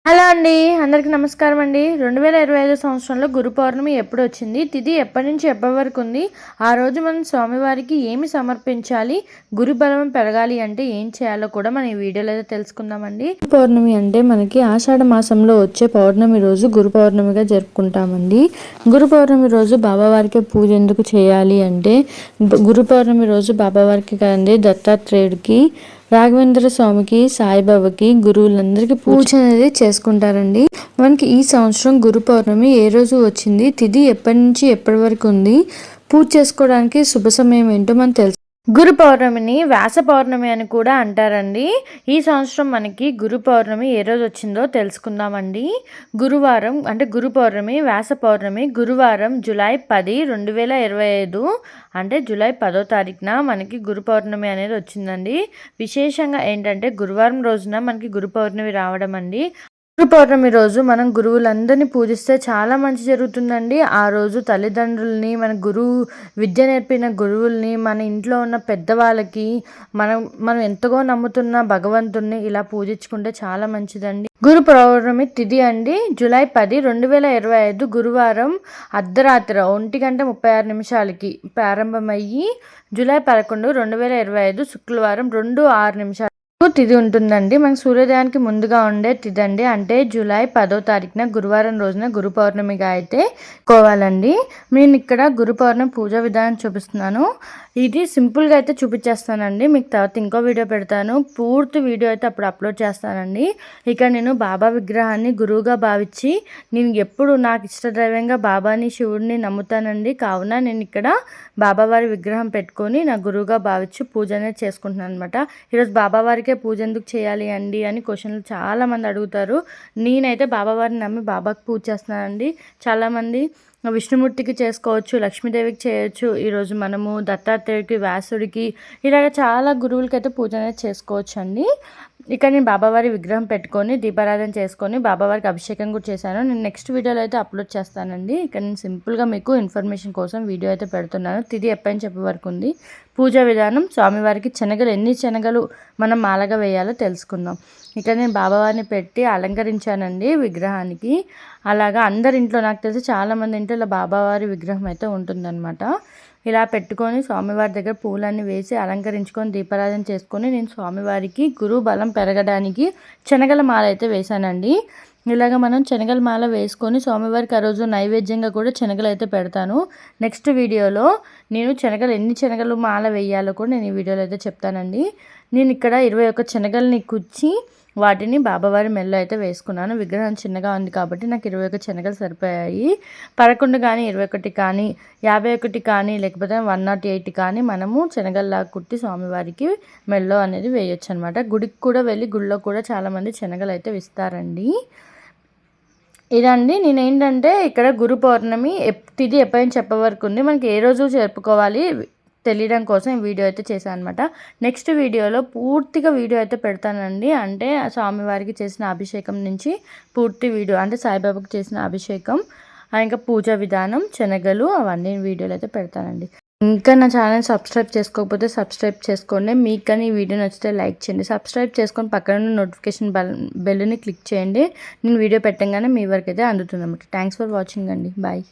Hello అండి, అందరికీ నమస్కారం అండి. 2025 సంవత్సరంలో గురు పౌర్ణమి ఎప్పుడు వచ్చింది, తిథి ఎప్పటి నుంచి ఎప్పటి వరకు ఉంది, ఆ రోజు మనం స్వామివారికి ఏమి సమర్పించాలి, గురు బలం పెరగాలి అంటే ఏం చేయాలో కూడా మనం ఈ వీడియోలో అయితే తెలుసుకుందామండి. పౌర్ణమి అంటే మనకి ఆషాఢ మాసంలో వచ్చే పౌర్ణమి రోజు గురు పౌర్ణమిగా జరుపుకుంటామండి. గురు పౌర్ణమి రోజు బాబావారికి పూజ ఎందుకు చేయాలి అంటే, గురు పౌర్ణమి రోజు బాబావారికి కాదండి, దత్తాత్రేయుడికి, రాఘవేంద్ర స్వామికి, సాయిబాబాకి, గురువులందరికీ పూజ అనేది చేసుకుంటారండి. మనకి ఈ సంవత్సరం గురు పౌర్ణమి ఏ రోజు వచ్చింది, తిథి ఎప్పటి నుంచి ఎప్పటి వరకు ఉంది, పూజ చేసుకోవడానికి శుభ సమయం ఏంటో మనం తెలుసు. గురు పౌర్ణమిని వ్యాస పౌర్ణమి అని కూడా అంటారండి. ఈ సంవత్సరం మనకి గురు పౌర్ణమి ఏ రోజు వచ్చిందో తెలుసుకుందామండి. గురువారం అంటే గురు పౌర్ణమి, వ్యాస పౌర్ణమి గురువారం జూలై 10, 2025 అంటే జూలై 10వ తారీఖున మనకి గురు పౌర్ణమి అనేది వచ్చిందండి. విశేషంగా ఏంటంటే గురువారం రోజున మనకి గురు పౌర్ణమి రావడం అండి. గురు పౌర్ణమి రోజు మనం గురువులందరినీ పూజిస్తే చాలా మంచి జరుగుతుందండి. ఆ రోజు తల్లిదండ్రుల్ని, మన విద్య నేర్పిన గురువుల్ని, మన ఇంట్లో ఉన్న పెద్దవాళ్ళకి, మనం ఎంతగా నమ్ముతున్న భగవంతుణ్ణి ఇలా పూజించుకుంటే చాలా మంచిదండి. గురు పౌర్ణమి తిథి అండి జూలై 10, 2025 గురువారం అర్ధరాత్రి 1:36 ప్రారంభమయ్యి జూలై 11, 2025 శుక్రవారం 2:06 తిథి ఉంటుందండి. మనకి సూర్యోదయానికి ముందుగా ఉండే తిథి అండి. అంటే జూలై 10వ తారీఖున గురువారం రోజున గురు పౌర్ణమిగా అయితే కోవాలండి. నేను ఇక్కడ గురు పౌర్ణమి పూజా విధానం చూపిస్తున్నాను. ఇది సింపుల్గా అయితే చూపించేస్తానండి. మీకు తర్వాత ఇంకో వీడియో పెడతాను, పూర్తి వీడియో అయితే అప్పుడు అప్లోడ్ చేస్తానండి. ఇక నేను బాబా విగ్రహాన్ని గురువుగా భావించి, నేను ఎప్పుడు నాకు ఇష్టదైవంగా బాబాని, శివుడిని నమ్ముతానండి. కావున నేను ఇక్కడ బాబావారి విగ్రహం పెట్టుకొని నా గురువుగా భావించి పూజ అనేది చేసుకుంటున్నాను అనమాట. ఈరోజు బాబావారికే పూజ ఎందుకు చేయాలి అండి అని క్వశ్చన్లు చాలామంది అడుగుతారు. నేనైతే బాబావారిని నమ్మి బాబాకి పూజ చేస్తున్నానండి. చాలామంది విష్ణుమూర్తికి చేసుకోవచ్చు, లక్ష్మీదేవికి చేయొచ్చు. ఈరోజు మనము దత్తాత్రేయుడికి, వ్యాసుడికి, ఇలాగ చాలా గురువులకి అయితే పూజ అనేది చేసుకోవచ్చు అండి. ఇక నేను బాబావారి విగ్రహం పెట్టుకొని దీపారాధన చేసుకొని బాబావారికి అభిషేకం కూడా చేశాను. నేను నెక్స్ట్ వీడియోలో అయితే అప్లోడ్ చేస్తానండి. ఇక నేను సింపుల్గా మీకు ఇన్ఫర్మేషన్ కోసం వీడియో అయితే పెడుతున్నాను. తిథి ఎప్పటి నుంచి చెప్పే వరకు ఉంది, పూజా విధానం, స్వామివారికి ఎన్ని శనగలు మనం మాలగా వేయాలో తెలుసుకుందాం. ఇక నేను బాబావారిని పెట్టి అలంకరించానండి విగ్రహానికి. అలాగా అందరి ఇంట్లో, నాకు తెలిసి చాలామంది ఇంట్లో ఇలా బాబావారి విగ్రహం అయితే ఉంటుందన్నమాట. ఇలా పెట్టుకొని స్వామివారి దగ్గర పూలన్నీ వేసి అలంకరించుకొని దీపారాధన చేసుకొని నేను స్వామివారికి గురువు బలం పెరగడానికి శనగల మాల అయితే వేశానండి. ఇలాగ మనం శనగల మాల వేసుకొని స్వామివారికి ఆ రోజు నైవేద్యంగా కూడా శనగలు అయితే పెడతాను. నెక్స్ట్ వీడియోలో నేను ఎన్ని శనగలు మాల వేయాలో కూడా నేను ఈ వీడియోలో అయితే చెప్తానండి. నేను ఇక్కడ 21 శనగల్ని కుచ్చి వాటిని బాబావారి మెల్లో అయితే వేసుకున్నాను. విగ్రహం చిన్నగా ఉంది కాబట్టి నాకు 21 శనగలు సరిపోయాయి. 11 కానీ, 21 కానీ, 51 కానీ, లేకపోతే 108 కానీ మనము శనగల్లాగా కుట్టి స్వామివారికి మెల్లో అనేది వేయొచ్చు అనమాట. గుడికి కూడా వెళ్ళి గుడిలో కూడా చాలామంది శనగలు అయితే ఇస్తారండి. ఇదండి. నేనేంటంటే ఇక్కడ గురు పౌర్ణమి తిథి ఎప్పటి చెప్పే వరకు ఉంది, మనకి ఏ రోజు జరుపుకోవాలి తెలియడం కోసం ఈ వీడియో అయితే చేశాను అనమాట. నెక్స్ట్ వీడియోలో పూర్తిగా వీడియో అయితే పెడతానండి. అంటే స్వామివారికి చేసిన అభిషేకం నుంచి పూర్తి వీడియో, అంటే సాయిబాబాకి చేసిన అభిషేకం, ఇంకా పూజా విధానం, శనగలు, అవన్నీ వీడియోలు అయితే పెడతానండి. ఇంకా నా ఛానల్ సబ్స్క్రైబ్ చేసుకోకపోతే సబ్స్క్రైబ్ చేసుకోండి. మీకు కానీ ఈ వీడియో నచ్చితే లైక్ చేయండి. సబ్స్క్రైబ్ చేసుకొని పక్కన ఉన్న నోటిఫికేషన్ బెల్ని క్లిక్ చేయండి. నేను వీడియో పెట్టగానే మీ వరకు అయితే అందుతుంది అన్నమాట. థ్యాంక్స్ ఫర్ వాచింగ్ అండి. బాయ్.